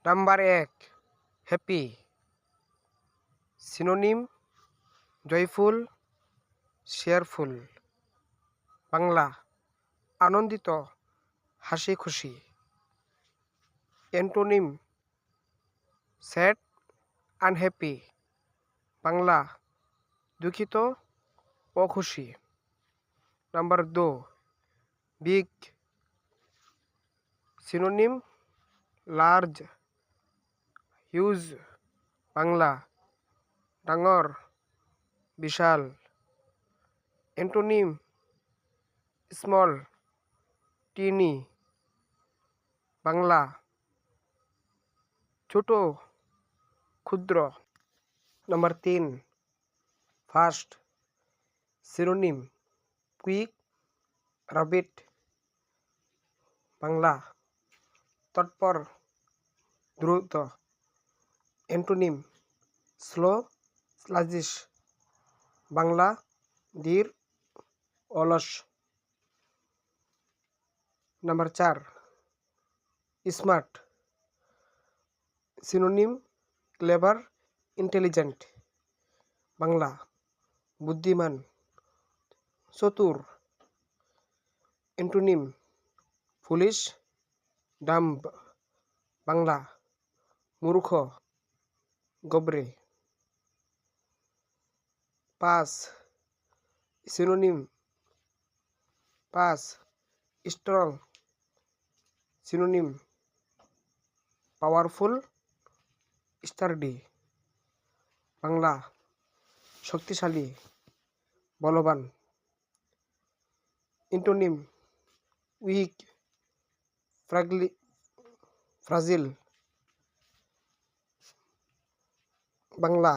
Number ১ happy. Synonym joyful, cheerful. Bangla আনন্দিত, হাসি খুশি। Antonym sad, unhappy. বাংলা দুঃখিত, অখুশি। Number ২ big. Synonym large, huge. Bangla ডাঙর, বিশাল। Antonym small, tiny. বাংলা ছোট, ক্ষুদ্র। Number ৩ fast. Synonym quick, rapid. Bangla তৎপর, দ্রুত। Antonym slow, sluggish. বাংলা ধীর, অলস। Number ৪ smart. Synonym clever, intelligent. Bangla বুদ্ধিমান, চতুর। Antonym foolish, dumb. বাংলা মূর্খ, গবরে। ৫ সিনোনিম পাস, strong. Synonym powerful, sturdy. Bangla শক্তিশালী, বলবান। Antonym week, ফ্রাজিল। বাংলা